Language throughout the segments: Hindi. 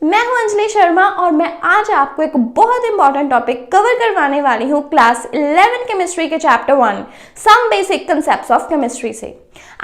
मैं हूं अंजलि शर्मा और मैं आज आपको एक बहुत इंपॉर्टेंट टॉपिक कवर करवाने वाली हूं क्लास 11 केमिस्ट्री के chapter 1 some basic concepts of chemistry से।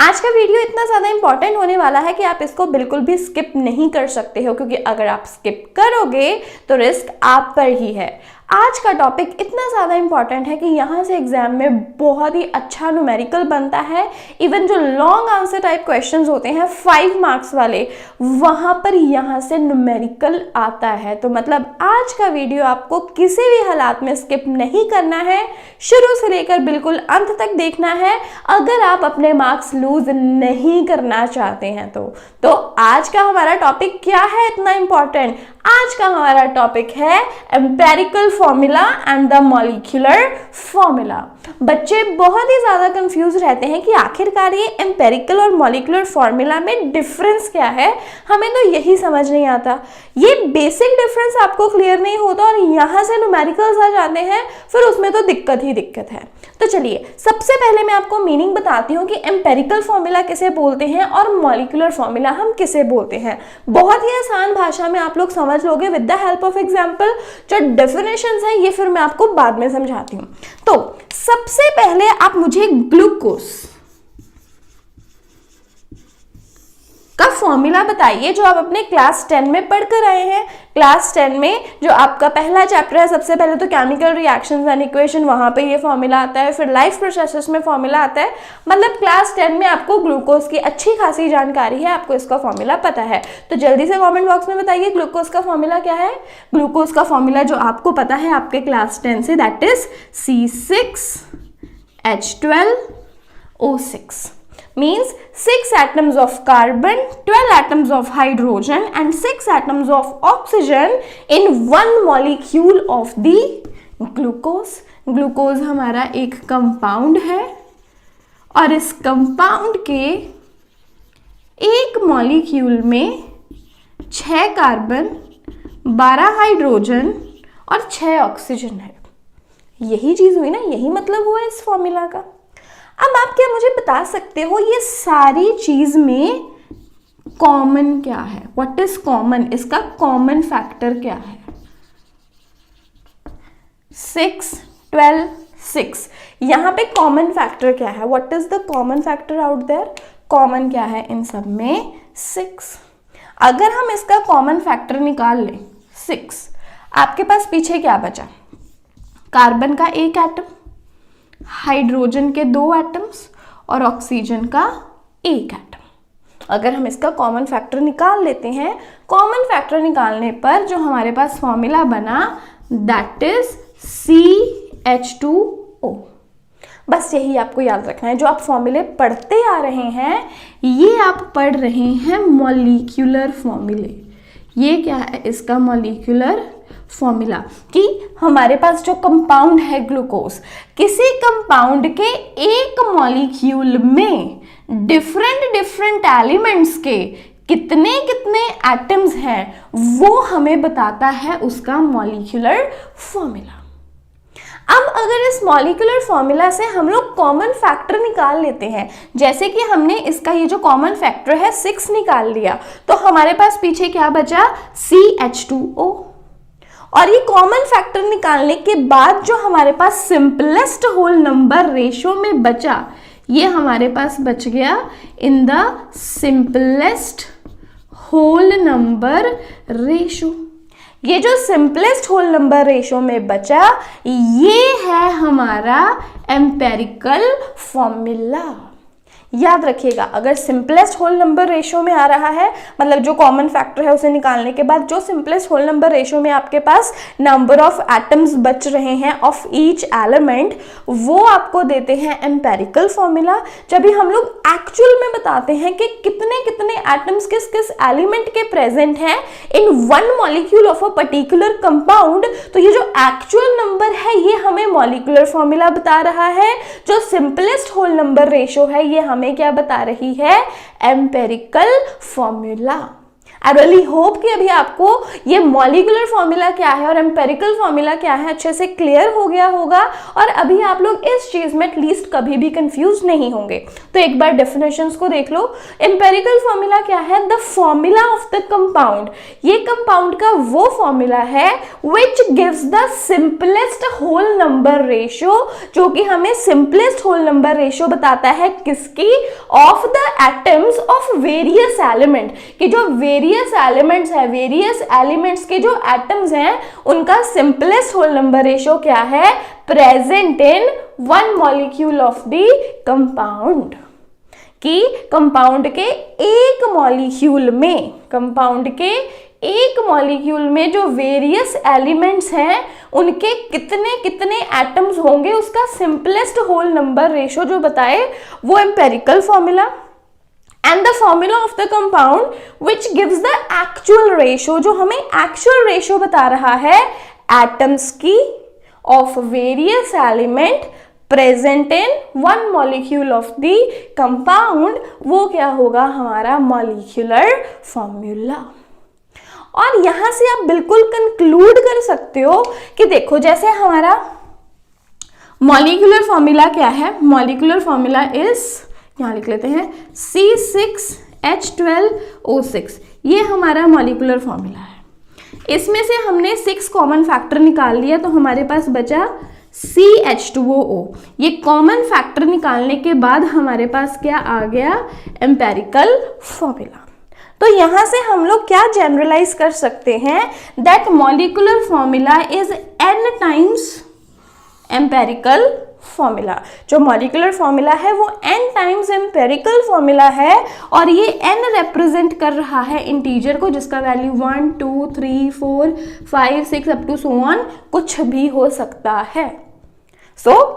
आज का वीडियो इतना ज़्यादा इंपॉर्टेंट होने वाला है कि आप इसको बिल्कुल भी स्किप नहीं कर सकते हो, क्योंकि अगर आप स्किप करोगे तो रिस्क आप पर ही है। आज का टॉपिक इतना ज़्यादा इंपॉर्टेंट है कि यहाँ से एग्जाम में बहुत ही अच्छा न्यूमेरिकल बनता है। इवन जो लॉन्ग आंसर टाइप क्वेश्चंस होते हैं 5 मार्क्स वाले, वहाँ पर यहाँ से न्यूमेरिकल आता है। तो मतलब आज का वीडियो आपको किसी भी हालात में स्किप नहीं करना है, शुरू से लेकर बिल्कुल अंत तक देखना है अगर आप अपने मार्क्स लूज नहीं करना चाहते हैं। तो आज का हमारा टॉपिक क्या है इतना इंपॉर्टेंट? आज का हमारा टॉपिक है empirical formula and the molecular formula. बच्चे बहुत ही ज़्यादा कंफ्यूज रहते हैं कि आखिरकार ये एम्पेरिकल और मॉलिक्यूलर फॉर्मूला में डिफरेंस क्या है। हमें तो यही समझ नहीं आता। ये बेसिक डिफरेंस आपको क्लियर नहीं होता और यहाँ से न्यूमेरिकल्स आ जाते हैं, फिर उसमें तो दिक्कत ही दिक्कत है। तो चलिए सबसे पहले मैं आपको मीनिंग बताती हूँ कि एम्पेरिकल फॉर्मूला किसे बोलते हैं और मॉलिक्यूलर फॉर्मूला हम किसे बोलते हैं। बहुत ही आसान भाषा में आप लोग समझ लोगे with the help of example. जो डेफिनेशंस हैं ये फिर मैं आपको बाद में समझाती हूँ। तो सबसे पहले आप मुझे ग्लूकोज का फॉर्मूला बताइए जो आप अपने क्लास 10 में पढ़कर आए हैं। क्लास 10 में जो आपका पहला चैप्टर है, सबसे पहले तो केमिकल रिएक्शंस एंड इक्वेशन, वहां पे ये फॉर्मूला आता है। फिर लाइफ प्रोसेसेस में फॉर्मूला आता है। मतलब क्लास 10 में आपको ग्लूकोज की अच्छी खासी जानकारी है, आपको इसका फॉर्मूला पता है। तो जल्दी से कमेंट बॉक्स में बताइए ग्लूकोज का फॉर्मूला क्या है। ग्लूकोज का फॉर्मूला जो आपको पता है आपके क्लास 10 से, that is C6H12O6 means 6 atoms of carbon, 12 atoms of hydrogen and 6 atoms of oxygen in one molecule of the glucose. Glucose हमारा एक कंपाउंड है और इस कंपाउंड के एक मॉलिक्यूल में 6 कार्बन, 12 हाइड्रोजन और 6 ऑक्सीजन है। यही चीज हुई ना, यही मतलब हुआ इस फॉर्मूला का। अब आप क्या मुझे बता सकते हो ये सारी चीज में कॉमन क्या है? What is common? इसका कॉमन फैक्टर क्या है? 6, 12, 6। यहां पे कॉमन फैक्टर क्या है? What is the common factor out there? Common क्या है इन सब में? 6। अगर हम इसका कॉमन फैक्टर निकाल लें 6, आपके पास पीछे क्या बचा? कार्बन का एक एटम, हाइड्रोजन के 2 एटम्स और ऑक्सीजन का 1 एटम। अगर हम इसका कॉमन फैक्टर निकाल लेते हैं, कॉमन फैक्टर निकालने पर जो हमारे पास फॉर्मूला बना दैट इज CH2O। बस यही आपको याद रखना है। जो आप फॉर्मूले पढ़ते आ रहे हैं ये आप पढ़ रहे हैं मॉलिक्यूलर फॉर्मूले। ये क्या है? इसका मॉलिक्यूलर फॉर्मूला कि हमारे पास जो कंपाउंड है ग्लूकोज, किसी कंपाउंड के एक मॉलिक्यूल में डिफरेंट एलिमेंट्स के कितने एटम्स हैं वो हमें बताता है उसका मॉलिक्यूलर फॉर्मूला। अब अगर इस मॉलिक्यूलर फॉर्मूला से हम लोग कॉमन फैक्टर निकाल लेते हैं, जैसे कि हमने इसका ये जो कॉमन फैक्टर है 6 निकाल लिया, तो हमारे पास पीछे क्या बचा? CH2O। और ये कॉमन फैक्टर निकालने के बाद जो हमारे पास सिंपलेस्ट होल नंबर रेशो में बचा, ये हमारे पास बच गया in the simplest whole number ratio. ये जो सिंपलेस्ट होल नंबर रेशो में बचा ये है हमारा एम्पेरिकल फॉर्मूला। याद रखिएगा, अगर सिंपलेस्ट होल नंबर रेशो में आ रहा है, मतलब जो कॉमन फैक्टर है उसे निकालने के बाद जो सिंपलेस्ट होल नंबर रेशो में आपके पास नंबर ऑफ एटम्स बच रहे हैं ऑफ ईच एलिमेंट, वो आपको देते हैं एम्पेरिकल फॉर्मूला। जब भी हम लोग एक्चुअल में बताते हैं कि कितने एटम्स किस एलिमेंट के प्रेजेंट हैं in one molecule of a particular compound, तो ये जो एक्चुअल नंबर है ये हमें मॉलिक्यूलर फॉर्मूला बता रहा है। जो सिंपलेस्ट होल नंबर रेशो है ये हमें क्या बता रही है? Empirical formula. I really hope कि अभी आपको ये मॉलिक्यूलर फॉर्मूला क्या है और एम्पेरिकल फॉर्मूला क्या है अच्छे से क्लियर हो गया होगा, और अभी आप लोग इस चीज में एटलीस्ट कभी भी कंफ्यूज नहीं होंगे। तो एक बार डेफिनेशंस को देख लो। एम्पेरिकल फॉर्मूला क्या है? The formula of the compound. ये कंपाउंड का वो फॉर्मूला है which gives the simplest whole number ratio, जो कि हमें सिंपलेस्ट होल नंबर रेशियो बताता है किसकी? Of the atoms of various element, कि जो वेरियस एलिमेंट्स है, वेरियस एलिमेंट्स के जो एटम्स हैं उनका सिंपलेस्ट होल नंबर रेशियो क्या है? Present in one molecule of the compound. कि कंपाउंड के एक मॉलिक्यूल में, कंपाउंड के एक मॉलिक्यूल में जो वेरियस एलिमेंट्स हैं उनके कितने कितने एटम्स होंगे, उसका सिंपलेस्ट होल नंबर रेशियो जो बताए वो empirical formula. And the formula of the compound which gives the actual ratio, जो हमें एक्चुअल रेशियो बता रहा है एटम्स की of various element present in one molecule of the compound, वो क्या होगा? हमारा मॉलिक्यूलर फॉर्मूला। और यहां से आप बिल्कुल कंक्लूड कर सकते हो कि देखो, जैसे हमारा मॉलिक्यूलर फॉर्मूला क्या है? मॉलिक्यूलर फॉर्मूला इज, यहां लिख लेते हैं C6H12O6, ये हमारा मॉलिक्यूलर फॉर्मूला है। इसमें से हमने 6 कॉमन फैक्टर निकाल लिया तो हमारे पास बचा CH2OO। ये कॉमन फैक्टर निकालने के बाद हमारे पास क्या आ गया? Empirical formula. तो यहां से हम लोग क्या जनरलाइज कर सकते हैं? That molecular formula is n times empirical formula. जो मॉलिक्यूलर फॉर्मूला है वो n टाइम्स एम्पेरिकल फॉर्मूला है, और ये n रिप्रेजेंट कर रहा है इंटीजर को जिसका value 1 2 3 4 5 6 up to so on कुछ भी हो सकता है।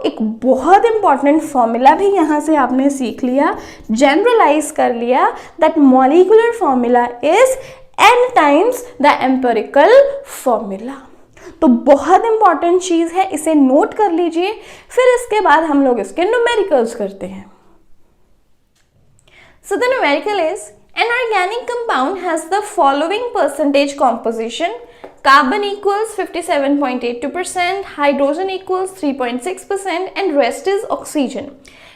एक बहुत इंपॉर्टेंट फॉर्मूला भी यहां से आपने सीख लिया, जनरलाइज कर लिया, that molecular formula is n times the empirical formula. तो बहुत इंपॉर्टेंट चीज है, इसे नोट कर लीजिए। फिर इसके बाद हम लोग इसके न्यूमेरिकल्स करते हैं। So the numerical is an organic compound has the following percentage composition: carbon equals 57.82%, hydrogen equals 3.6%, and rest is oxygen.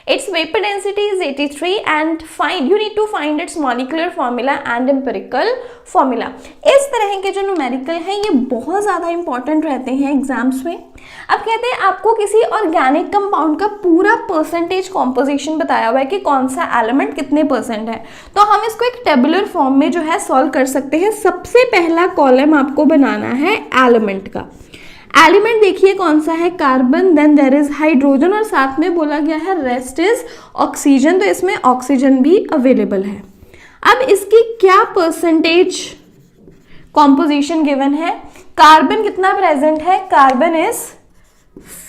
Its vapor density is 83 and you need to find its molecular formula and empirical formula. इस तरह के जो न्यूमेरिकल हैं ये बहुत ज़्यादा इंपॉर्टेंट रहते हैं एग्जाम्स में। अब कहते हैं आपको किसी ऑर्गेनिक कंपाउंड का पूरा परसेंटेज कॉम्पोजिशन बताया हुआ है कि कौन सा एलिमेंट कितने परसेंट है, तो हम इसको एक टेबुलर फॉर्म में जो है सॉल्व कर सकते हैं। सबसे पहला कॉलम आपको बनाना है एलिमेंट का। एलिमेंट देखिए कौन सा है? Carbon, then there is hydrogen, और साथ में बोला गया है रेस्ट इज ऑक्सीजन, तो इसमें ऑक्सीजन भी अवेलेबल है। अब इसकी क्या परसेंटेज कॉम्पोजिशन गिवन है? कार्बन कितना प्रेजेंट है? Carbon is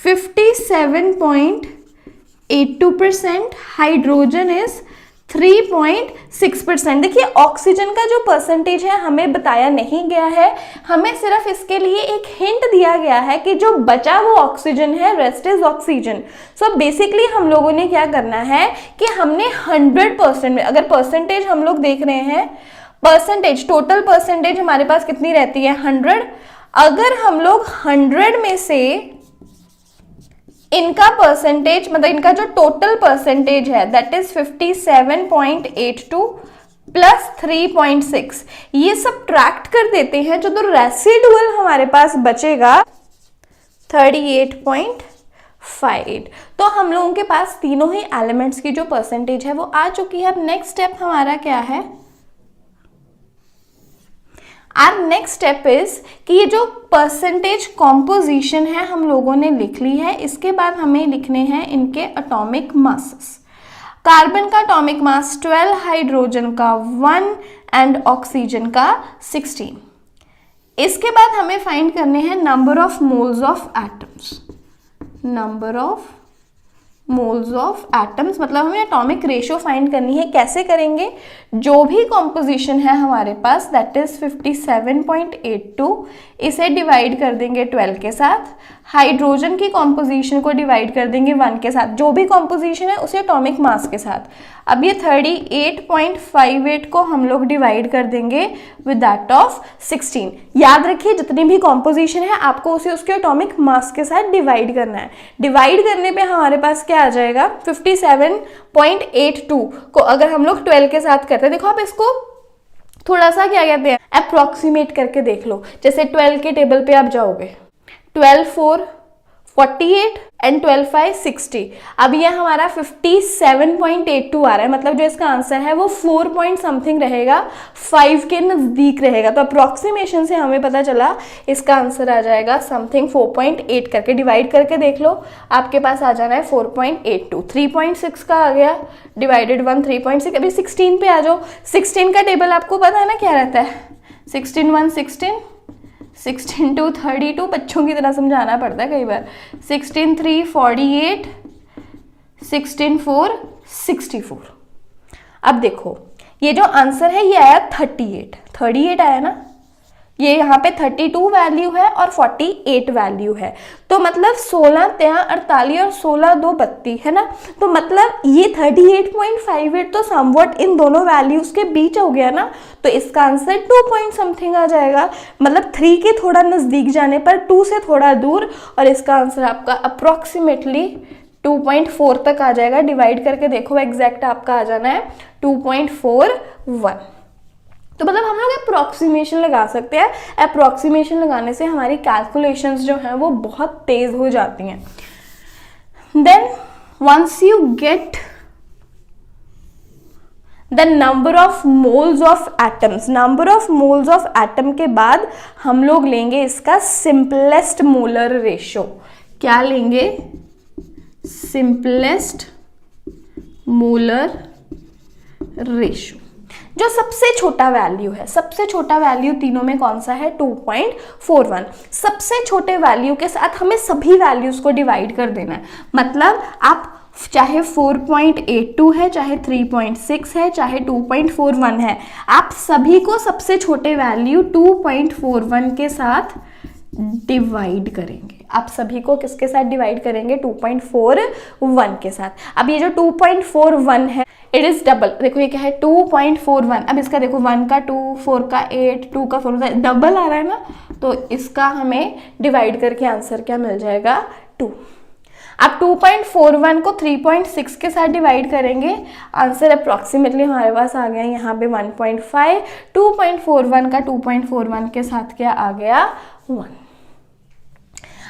57.82%, hydrogen is 3.6%। देखिए ऑक्सीजन का जो परसेंटेज है हमें बताया नहीं गया है, हमें सिर्फ इसके लिए एक हिंट दिया गया है कि जो बचा वो ऑक्सीजन है, rest is oxygen. So basically हम लोगों ने क्या करना है कि हमने 100% में, अगर परसेंटेज हम लोग देख रहे हैं, परसेंटेज टोटल परसेंटेज हमारे पास कितनी रहती है? 100। अगर हम लोग 100 में से इनका परसेंटेज, मतलब इनका जो टोटल परसेंटेज है दैट इज 57.82 प्लस 3.6, ये सब ट्रैक्ट कर देते हैं, जो तो रेसिडुअल हमारे पास बचेगा 38.58। तो हम लोगों के पास तीनों ही एलिमेंट्स की जो परसेंटेज है वो आ चुकी है। अब नेक्स्ट स्टेप हमारा क्या है? आर नेक्स्ट स्टेप इज कि ये जो परसेंटेज कॉम्पोजिशन है हम लोगों ने लिख ली है, इसके बाद हमें लिखने हैं इनके एटॉमिक मासेस। कार्बन का एटॉमिक मास 12, हाइड्रोजन का 1 एंड ऑक्सीजन का 16। इसके बाद हमें फाइंड करने हैं number of moles of atoms. Number of moles of atoms मतलब हमें एटॉमिक रेशियो फाइंड करनी है। कैसे करेंगे? जो भी कॉम्पोजिशन है हमारे पास दैट इज 57.82, इसे डिवाइड कर देंगे 12 के साथ। हाइड्रोजन की कॉम्पोजिशन को डिवाइड कर देंगे 1 के साथ। जो भी कॉम्पोजिशन है उसे एटॉमिक मास के साथ। अब ये 38.58 को हम लोग डिवाइड कर देंगे विद दैट ऑफ 16। याद रखिए जितनी भी कॉम्पोजिशन है आपको उसे उसके एटॉमिक मास के साथ डिवाइड करना है। डिवाइड करने पे हमारे पास क्या आ जाएगा, 57.82 को अगर हम लोग 12 के साथ करते हैं, देखो आप इसको थोड़ा सा क्या कहते हैं अप्रोक्सीमेट करके देख लो। जैसे 12 के टेबल पे आप जाओगे, 12 4 48 एंड 12 5 60। अब ये हमारा 57.82 आ रहा है, मतलब जो इसका आंसर है वो 4 पॉइंट समथिंग रहेगा, 5 के नज़दीक रहेगा। तो अप्रोक्सीमेशन से हमें पता चला इसका आंसर आ जाएगा समथिंग 4.8। करके डिवाइड करके देख लो, आपके पास आ जाना है 4.82। 3.6 का आ गया, डिवाइडेड 1 3.6। अभी 16 पे आ जाओ। 16 का टेबल आपको पता है ना क्या रहता है, 16 1 16, 16 2 32, बच्चों की तरह समझाना पड़ता है कई बार। 16 3 48, 16 4 64। अब देखो ये जो आंसर है ये आया 38 आया ना, ये यहाँ पे 32 वैल्यू है और 48 वैल्यू है। तो मतलब 16 3 48 और 16 2 32 है ना। तो मतलब ये 38.58 तो समवट इन दोनों वैल्यूज के बीच हो गया ना। तो इसका आंसर 2 पॉइंट समथिंग आ जाएगा, मतलब 3 के थोड़ा नज़दीक जाने पर 2 से थोड़ा दूर, और इसका आंसर आपका अप्रोक्सीमेटली 2.4 तक आ जाएगा। डिवाइड करके देखो एग्जैक्ट आपका आ जाना है 2.41। तो मतलब हम लोग अप्रोक्सीमेशन लगा सकते हैं। अप्रोक्सीमेशन लगाने से हमारी कैलकुलेशंस जो हैं वो बहुत तेज हो जाती हैं। Then once you get the number of moles of atoms, number of moles of atom के बाद हम लोग लेंगे इसका सिंपलेस्ट मोलर रेशो। क्या लेंगे, सिंपलेस्ट मोलर रेशो, जो सबसे छोटा वैल्यू है। सबसे छोटा वैल्यू तीनों में कौन सा है, 2.41। सबसे छोटे वैल्यू के साथ हमें सभी वैल्यूज को डिवाइड कर देना है। मतलब आप चाहे 4.82 है, चाहे 3.6 है, चाहे 2.41 है, आप सभी को सबसे छोटे वैल्यू 2.41 के साथ डिवाइड करेंगे। आप सभी को किसके साथ डिवाइड करेंगे, 2.41 के साथ। अब ये जो 2.41 है इट इज डबल, देखो ये क्या है 2.41। अब इसका देखो 1 का 2, 4 का 8, 2 का 4, डबल आ रहा है ना, तो इसका हमें डिवाइड करके आंसर क्या मिल जाएगा, 2। अब 2.41 को 3.6 के साथ डिवाइड करेंगे, आंसर अप्रॉक्सीमेटली हमारे पास आ गया यहाँ पे 1.5। 2.41 का 2.41 के साथ क्या आ गया, 1।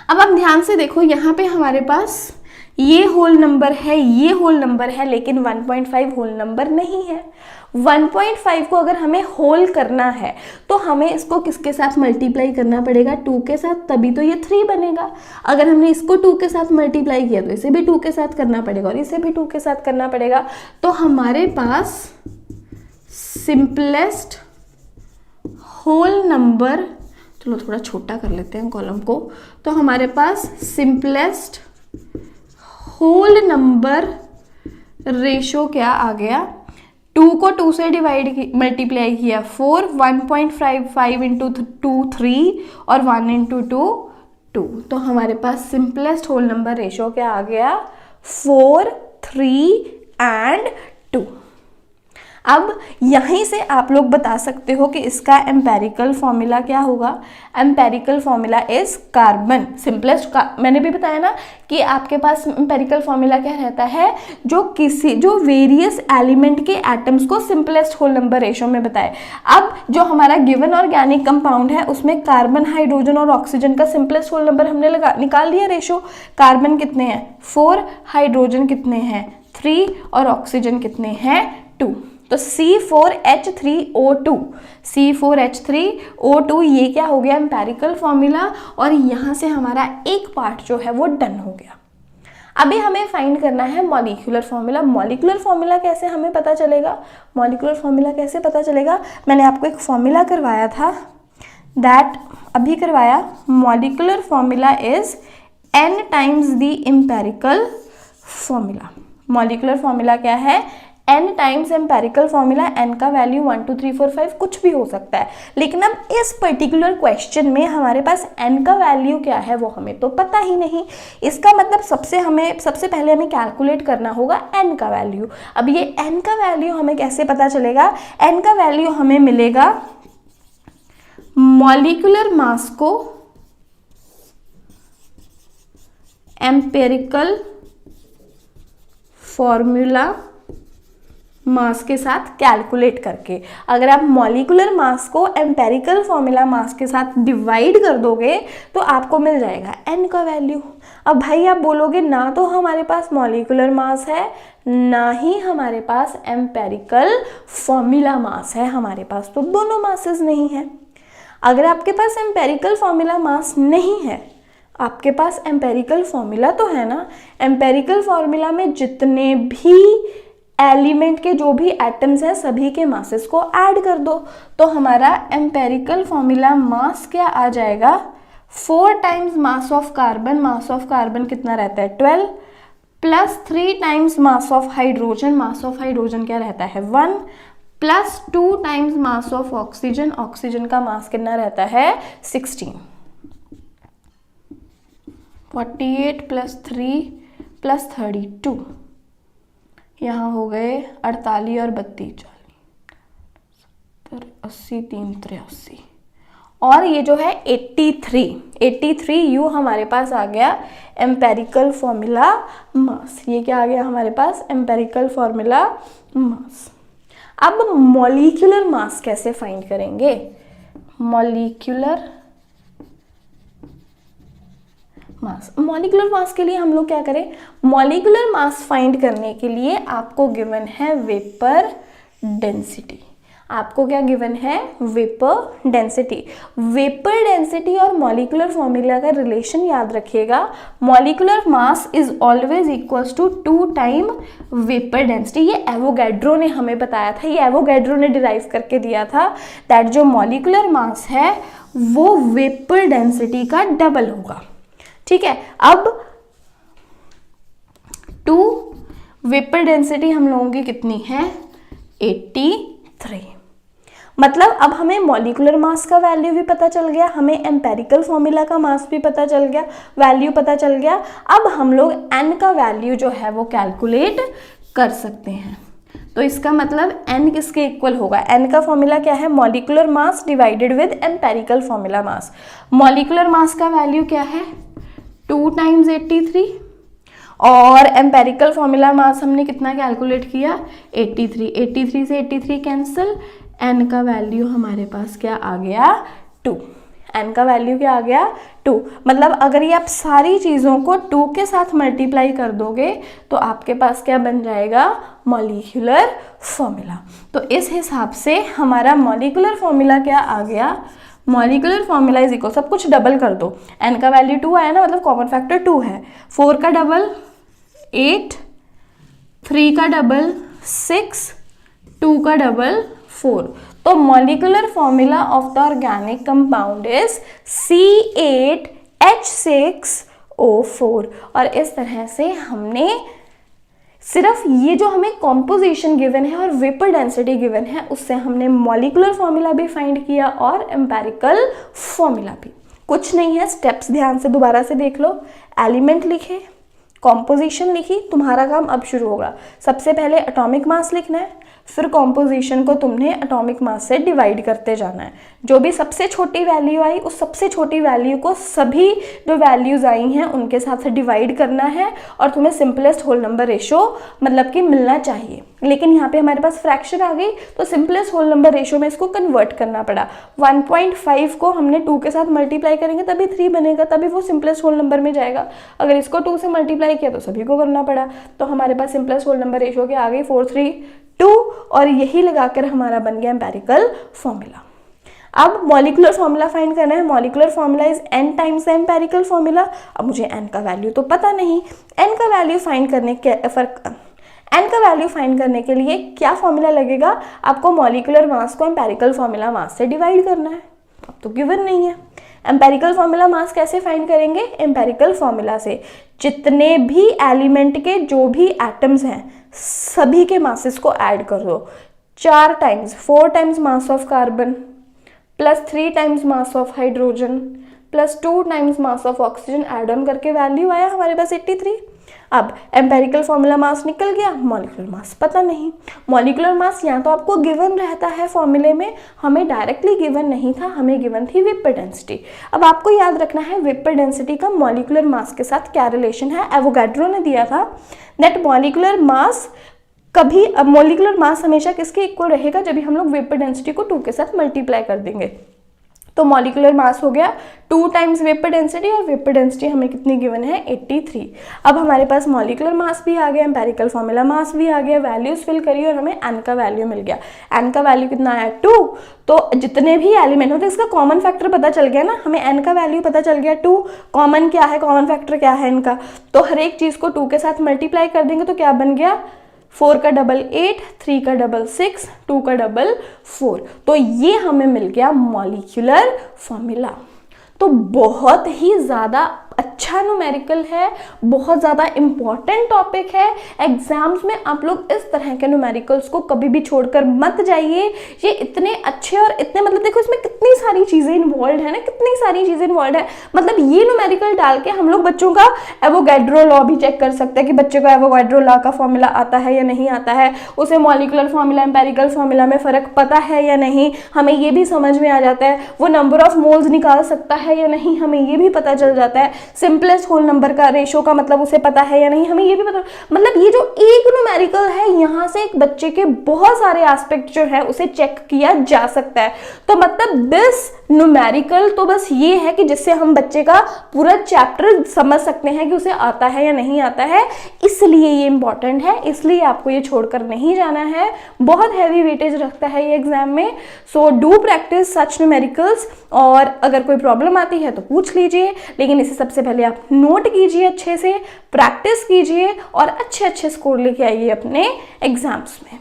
अब आप ध्यान से देखो यहाँ पे हमारे पास ये होल नंबर है, ये होल नंबर है, लेकिन 1.5 होल नंबर नहीं है। 1.5 को अगर हमें होल करना है तो हमें इसको किसके साथ मल्टीप्लाई करना पड़ेगा, 2 के साथ, तभी तो ये 3 बनेगा। अगर हमने इसको 2 के साथ मल्टीप्लाई किया तो इसे भी 2 के साथ करना पड़ेगा और इसे भी 2 के साथ करना पड़ेगा। तो हमारे पास सिंपलेस्ट होल नंबर, चलो थोड़ा छोटा कर लेते हैं कॉलम को, तो हमारे पास सिंपलेस्ट होल नंबर रेशो क्या आ गया, 2 को 2 से मल्टीप्लाई किया 4, 1.55 इंटू 2 3 और 1 इंटू 2 2। तो हमारे पास सिंपलेस्ट होल नंबर रेशो क्या आ गया, 4 3 एंड 2। अब यहीं से आप लोग बता सकते हो कि इसका एम्पेरिकल फॉर्मूला क्या होगा। Empirical formula is carbon simplest का, मैंने भी बताया ना कि आपके पास एम्पेरिकल फॉर्मूला क्या रहता है, जो वेरियस एलिमेंट के एटम्स को सिंपलेस्ट होल नंबर रेशो में बताए। अब जो हमारा गिवन ऑर्गेनिक कंपाउंड है उसमें कार्बन, हाइड्रोजन और ऑक्सीजन का सिंपलेस्ट होल नंबर हमने निकाल लिया रेशो। कार्बन कितने हैं 4, हाइड्रोजन कितने हैं 3 और ऑक्सीजन कितने हैं 2। तो C4H3O2, C4H3O2 ये क्या हो गया एम्पेरिकल फॉर्मूला, और यहाँ से हमारा एक पार्ट जो है वो डन हो गया। अभी हमें फाइंड करना है मॉलिक्यूलर फॉर्मूला। मॉलिक्यूलर फॉर्मूला कैसे हमें पता चलेगा, मॉलिक्यूलर फॉर्मूला कैसे पता चलेगा, मैंने आपको एक फॉर्मूला करवाया था, दैट अभी करवाया। Molecular formula is n times the empirical formula. Molecular formula क्या है, n times empirical formula, n का वैल्यू 1 2 3 4 5 कुछ भी हो सकता है, लेकिन अब इस पर्टिकुलर क्वेश्चन में हमारे पास n का वैल्यू क्या है वो हमें तो पता ही नहीं। इसका मतलब सबसे पहले हमें कैलकुलेट करना होगा n का वैल्यू। अब ये n का वैल्यू हमें कैसे पता चलेगा? n का वैल्यू हमें मिलेगा मॉलिक्यूलर मास को एम्पेरिकल फॉर्मूला मास के साथ कैलकुलेट करके। अगर आप मॉलिक्यूलर मास को एम्पेरिकल फॉर्मूला मास के साथ डिवाइड कर दोगे तो आपको मिल जाएगा n का वैल्यू। अब भाई आप बोलोगे ना तो हमारे पास मॉलिक्यूलर मास है ना ही हमारे पास एम्पेरिकल फॉर्मूला मास है, हमारे पास तो दोनों मासेस नहीं है। अगर आपके पास एम्पेरिकल फॉर्मूला मास नहीं है, आपके पास एम्पेरिकल फॉर्मूला तो है ना, एम्पेरिकल फॉर्मूला में जितने भी एलिमेंट के जो भी एटम्स हैं सभी के मासेस को ऐड कर दो, तो हमारा एम्पेरिकल फॉर्मूला मास क्या आ जाएगा? 4 times mass of carbon, mass of carbon कितना रहता है 12, plus 3 times mass of hydrogen, mass of hydrogen क्या रहता है 1, plus 2 times mass of oxygen, oxygen का मास कितना रहता है 16। 48 प्लस 3 प्लस 32, यहाँ हो गए 48 और 32 40 80 3 83, और ये जो है 83 यू हमारे पास आ गया एम्पेरिकल फॉर्मूला मास। ये क्या आ गया हमारे पास? Empirical formula mass. अब मॉलिक्यूलर मास कैसे फाइंड करेंगे? मॉलिक्यूलर मास के लिए हम लोग क्या करें? मॉलिक्यूलर मास फाइंड करने के लिए आपको गिवन है वेपर डेंसिटी। आपको क्या गिवन है? Vapour density. वेपर डेंसिटी और मॉलिक्यूलर फॉर्मूला का रिलेशन याद रखिएगा। Molecular mass is always equals to 2 time vapour density. ये एवोगैड्रो ने हमें बताया था, ये एवोगैड्रो ने डिराइव करके दिया था दैट जो मॉलिक्यूलर मास है वो वेपर डेंसिटी का डबल होगा। ठीक है, अब 2 वेपर डेंसिटी हम लोगों की कितनी है? 83। मतलब अब हमें मॉलिक्यूलर मास का वैल्यू भी पता चल गया, हमें एम्पेरिकल फॉर्मूला का मास भी पता चल गया, वैल्यू पता चल गया। अब हम लोग n का वैल्यू जो है वो कैलकुलेट कर सकते हैं। तो इसका मतलब n किसके इक्वल होगा? n का फॉर्मूला क्या है? Molecular mass divided with empirical formula mass. Molecular mass का वैल्यू क्या है? 2 टाइम्स 83, और एम्पेरिकल फॉर्मूला मास हमने कितना कैलकुलेट किया? 83 से 83 कैंसिल, n का वैल्यू हमारे पास क्या आ गया? 2। n का वैल्यू क्या आ गया? 2। मतलब अगर ये आप सारी चीज़ों को 2 के साथ मल्टीप्लाई कर दोगे तो आपके पास क्या बन जाएगा? Molecular formula. तो इस हिसाब से हमारा मॉलिक्यूलर फॉर्मूला क्या आ गया? मॉलिक्यूलर फॉर्मूला इज इक्वल, सब कुछ डबल कर दो, n का वैल्यू 2 आया ना, मतलब कॉमन फैक्टर 2 है। 4 का डबल 8, 3 का डबल 6, 2 का डबल 4। तो molecular formula of the organic compound is C8H6O4। और इस तरह से हमने सिर्फ ये जो हमें कॉम्पोजिशन गिवन है और वेपर डेंसिटी गिवन है उससे हमने मॉलिक्यूलर फॉर्मूला भी फाइंड किया और एम्पेरिकल फॉर्मूला भी। कुछ नहीं है, स्टेप्स ध्यान से दोबारा से देख लो। एलिमेंट लिखे, कॉम्पोजिशन लिखी, तुम्हारा काम अब शुरू होगा। सबसे पहले एटॉमिक मास लिखना है, फिर कॉम्पोजिशन को तुमने एटॉमिक मास से डिवाइड करते जाना है। जो भी सबसे छोटी वैल्यू आई उस सबसे छोटी वैल्यू को सभी जो वैल्यूज आई हैं उनके साथ डिवाइड करना है और तुम्हें सिंपलेस्ट होल नंबर रेशो मतलब कि मिलना चाहिए। लेकिन यहाँ पे हमारे पास फ्रैक्शन आ गई तो सिंपलेस्ट होल नंबर रेशो में इसको कन्वर्ट करना पड़ा। 1.5 को हमने 2 के साथ मल्टीप्लाई करेंगे तभी 3 बनेगा, तभी वो सिंपलेस्ट होल नंबर में जाएगा। अगर इसको 2 से मल्टीप्लाई किया तो सभी को करना पड़ा, तो हमारे पास सिंपलेस्ट होल नंबर रेशो के आ गई 4 3 2 और यही लगाकर हमारा बन गया एम्पेरिकल फॉर्मूला। अब मॉलिक्यूलर फॉर्मूला फाइंड करना है। Molecular formula is n times empirical formula. अब मुझे n का वैल्यू तो पता नहीं, n का वैल्यू फाइंड करने के लिए क्या फॉर्मूला लगेगा? आपको मॉलिक्यूलर मास को एम्पेरिकल फॉर्मूला मास से डिवाइड करना है। अब तो गिवन नहीं है, एम्पेरिकल फॉर्मूला मास कैसे फाइंड करेंगे? एम्पेरिकल फॉर्मूला से जितने भी एलिमेंट के जो भी एटम्स हैं सभी के मासेस को ऐड कर दो। 4 times 4 times mass of carbon plus 3 times mass of hydrogen plus 2 times mass of oxygen add on करके वैल्यू आया हमारे पास 83। अब एम्पेरिकल फॉर्मूला मास निकल गया, मॉलिक्यूलर मास पता नहीं। मॉलिक्यूलर मास या तो आपको गिवन रहता है फॉर्मूले में, हमें डायरेक्टली गिवन नहीं था, हमें गिवन थी वेपर डेंसिटी। अब आपको याद रखना है वेपर डेंसिटी का मॉलिक्यूलर मास के साथ क्या रिलेशन है। एवोगाड्रो ने दिया था दैट मॉलिक्यूलर मास कभी, अब मॉलिक्यूलर मास हमेशा किसके इक्वल रहेगा? जब भी हम लोग वेपर डेंसिटी को 2 के साथ मल्टीप्लाई कर देंगे। तो मॉलिक्यूलर मास हो गया 2 टाइम्स वेपर डेंसिटी, और वेपर डेंसिटी हमें कितनी गिवन है? 83। अब हमारे पास मॉलिक्यूलर मास भी आ गया, एम्पेरिकल फॉर्मूला मास भी आ गया, वैल्यूज फिल करी और हमें n का वैल्यू मिल गया। n का वैल्यू कितना आया? 2। तो जितने भी एलिमेंट होते हैं इसका कॉमन फैक्टर पता चल गया ना, हमें n का वैल्यू पता चल गया 2। कॉमन क्या है? कॉमन फैक्टर क्या है इनका? तो हर एक चीज को 2 के साथ मल्टीप्लाई कर देंगे तो क्या बन गया? 4 का डबल 8, 3 का डबल 6, 2 का डबल 4। तो ये हमें मिल गया मॉलिक्यूलर फॉर्मूला। तो बहुत ही ज़्यादा अच्छा न्यूमेरिकल है, बहुत ज़्यादा इम्पॉर्टेंट टॉपिक है। एग्जाम्स में आप लोग इस तरह के न्यूमेरिकल्स को कभी भी छोड़कर मत जाइए। ये इतने अच्छे और इतने, मतलब देखो इसमें कितनी सारी चीज़ें इन्वॉल्व है ना, कितनी सारी चीज़ें इन्वॉल्व है। मतलब ये न्यूमेरिकल डाल के हम लोग बच्चों का एवोगाड्रो लॉ भी चेक कर सकते हैं कि बच्चे को एवोगाड्रो लॉ का फॉर्मूला आता है या नहीं आता है, उसे मॉलिक्यूलर फॉर्मूला एम्पेरिकल फॉर्मूला में फ़र्क पता है या नहीं, हमें ये भी समझ में आ जाता है। वो नंबर ऑफ मोल्स निकाल सकता है या नहीं, हमें ये भी पता चल जाता है। सिंपलेस्ट होल नंबर का रेशो का मतलब उसे पता है या नहीं, हमें ये भी पता। मतलब ये जो एक न्यूमेरिकल है यहाँ से एक बच्चे के बहुत सारे एस्पेक्ट जो है उसे चेक किया जा सकता है। तो मतलब दिस न्यूमेरिकल तो बस ये है कि जिससे हम बच्चे का पूरा चैप्टर समझ सकते हैं कि उसे आता है या नहीं आता है, इसलिए ये इंपॉर्टेंट है, इसलिए आपको ये छोड़कर नहीं जाना है। बहुत हैवी वेटेज रखता है ये एग्जाम में। So do practice such numericals, और अगर कोई प्रॉब्लम आती है तो पूछ लीजिए, लेकिन इसे सबसे पहले आप नोट कीजिए, अच्छे से प्रैक्टिस कीजिए और अच्छे अच्छे स्कोर लेके आइए अपने एग्जाम्स में।